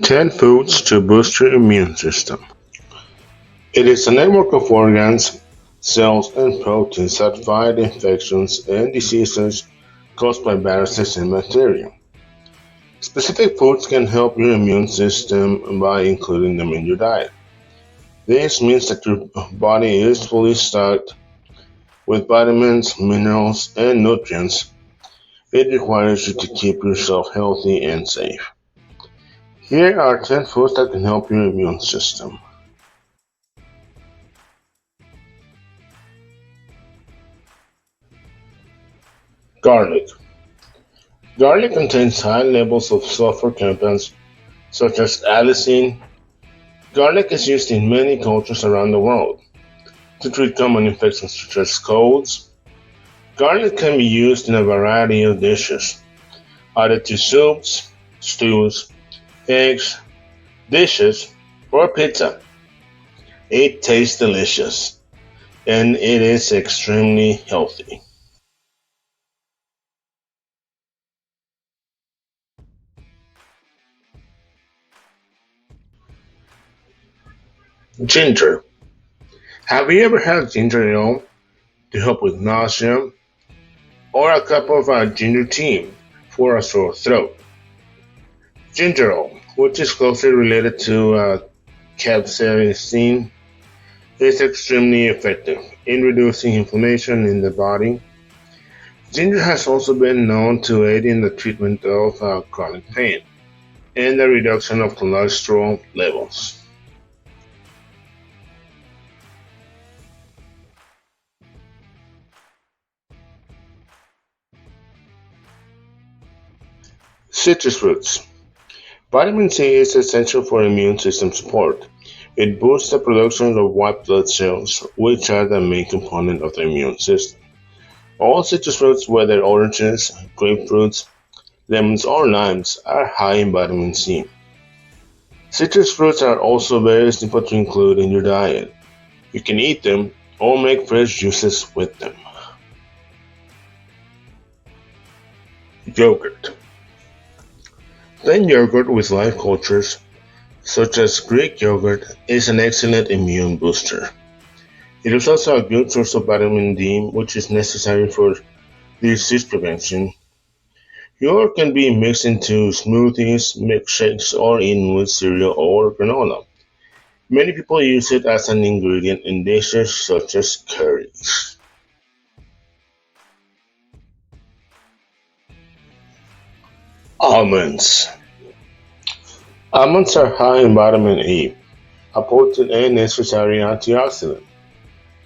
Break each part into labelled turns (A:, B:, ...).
A: 10 foods to boost your immune system. It is a network of organs, cells, and proteins that fight infections and diseases caused by viruses and bacteria. Specific foods can help your immune system by including them in your diet. This means that your body is fully stocked with vitamins, minerals, and nutrients it requires you to keep yourself healthy and safe. Here are 10 foods that can help your immune system. Garlic. Garlic contains high levels of sulfur compounds such as allicin. Garlic is used in many cultures around the world to treat common infections such as colds. Garlic can be used in a variety of dishes, added to soups, stews, eggs, dishes, or pizza. It tastes delicious and it is extremely healthy. Ginger. Have you ever had ginger ale to help with nausea or a cup of ginger tea for a sore throat? Ginger ale, which is closely related to capsaicin, is extremely effective in reducing inflammation in the body. Ginger has also been known to aid in the treatment of chronic pain and the reduction of cholesterol levels. Citrus fruits. Vitamin C is essential for immune system support. It boosts the production of white blood cells, which are the main component of the immune system. All citrus fruits, whether oranges, grapefruits, lemons, or limes, are high in vitamin C. Citrus fruits are also very simple to include in your diet. You can eat them or make fresh juices with them. Yogurt. Plain yogurt with live cultures, such as Greek yogurt, is an excellent immune booster. It is also a good source of vitamin D, which is necessary for disease prevention. Yogurt can be mixed into smoothies, milkshakes, or eaten with cereal or granola. Many people use it as an ingredient in dishes such as curries. Almonds. Almonds are high in vitamin E, a potent and necessary antioxidant.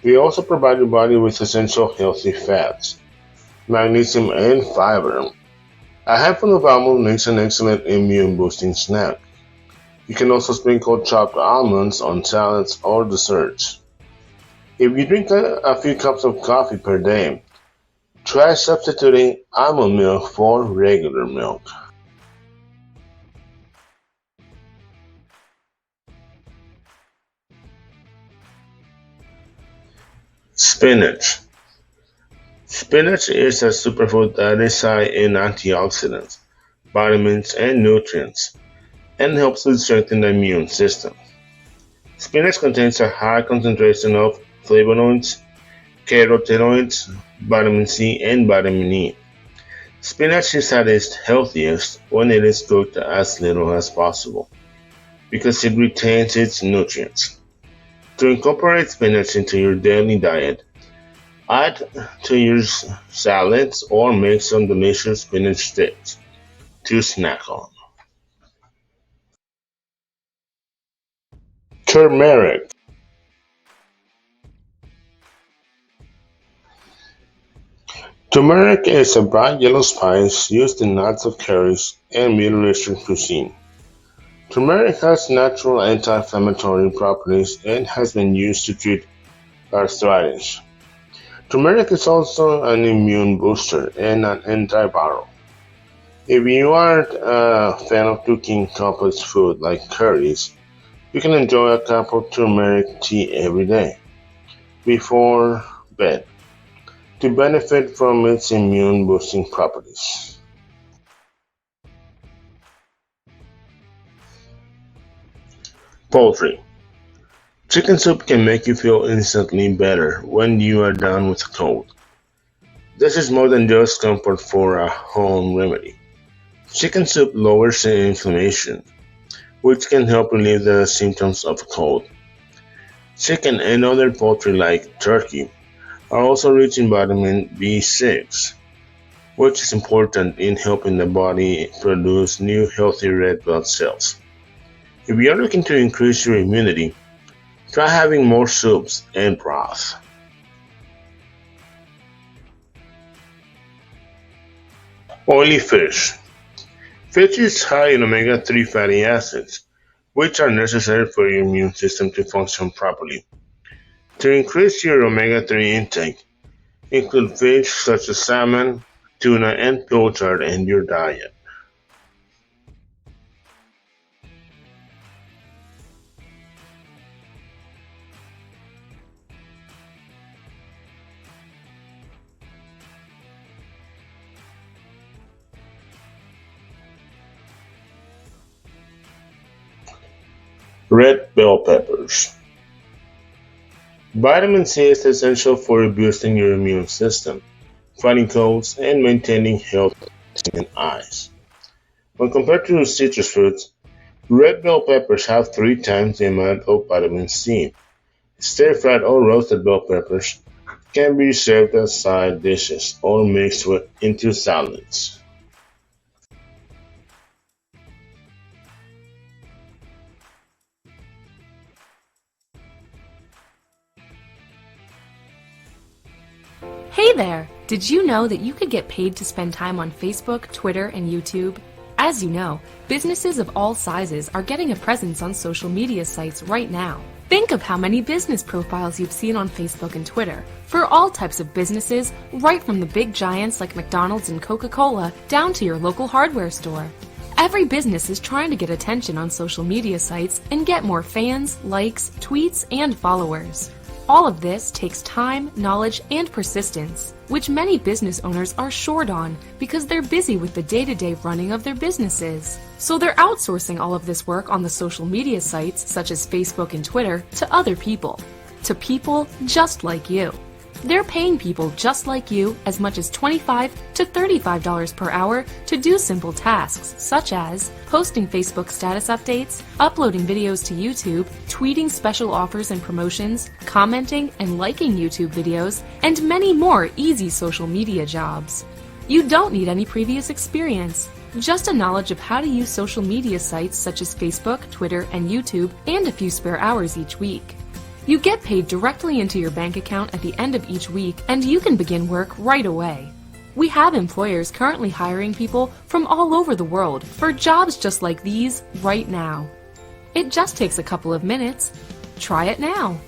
A: They also provide your body with essential healthy fats, magnesium, and fiber. A handful of almonds makes an excellent immune boosting snack. You can also sprinkle chopped almonds on salads or desserts. If you drink a few cups of coffee per day, try substituting almond milk for regular milk. Spinach. Spinach is a superfood that is high in antioxidants, vitamins, and nutrients, and helps to strengthen the immune system. Spinach contains a high concentration of flavonoids, carotenoids, vitamin C, and vitamin E. Spinach is at its healthiest when it is cooked as little as possible because it retains its nutrients. To incorporate spinach into your daily diet, add to your salads or make some delicious spinach sticks to snack on. Turmeric. Turmeric is a bright yellow spice used in lots of curries and Middle Eastern cuisine. Turmeric has natural anti-inflammatory properties and has been used to treat arthritis. Turmeric is also an immune booster and an antiviral. If you aren't a fan of cooking complex food like curries, you can enjoy a cup of turmeric tea every day before bed to benefit from its immune boosting properties. Poultry. Chicken soup can make you feel instantly better when you are done with a cold. This is more than just comfort for a home remedy. Chicken soup lowers the inflammation, which can help relieve the symptoms of a cold. Chicken and other poultry like turkey are also rich in vitamin B6, which is important in helping the body produce new healthy red blood cells. If you're looking to increase your immunity, try having more soups and broth. Oily fish. Fish is high in omega-3 fatty acids, which are necessary for your immune system to function properly. To increase your omega-3 intake, include fish such as salmon, tuna, and pilchard in your diet. Red bell peppers. Vitamin C is essential for boosting your immune system, fighting colds, and maintaining healthy skin and eyes. When compared to citrus fruits, red bell peppers have 3 times the amount of vitamin C. Stir-fried or roasted bell peppers can be served as side dishes or mixed into salads.
B: Hey there! Did you know that you could get paid to spend time on Facebook, Twitter, and YouTube? As you know, businesses of all sizes are getting a presence on social media sites right now. Think of how many business profiles you've seen on Facebook and Twitter for all types of businesses, right from the big giants like McDonald's and Coca-Cola down to your local hardware store. Every business is trying to get attention on social media sites and get more fans, likes, tweets, and followers. All of this takes time, knowledge, and persistence, which many business owners are short on because they're busy with the day-to-day running of their businesses. So they're outsourcing all of this work on the social media sites such as Facebook and Twitter to other people. To people just like you. They're paying people just like you as much as $25 to $35 per hour to do simple tasks such as posting Facebook status updates, uploading videos to YouTube, tweeting special offers and promotions, commenting and liking YouTube videos, and many more easy social media jobs. You don't need any previous experience, just a knowledge of how to use social media sites such as Facebook, Twitter, and YouTube, and a few spare hours each week. You get paid directly into your bank account at the end of each week, and you can begin work right away. We have employers currently hiring people from all over the world for jobs just like these right now. It just takes a couple of minutes. Try it now.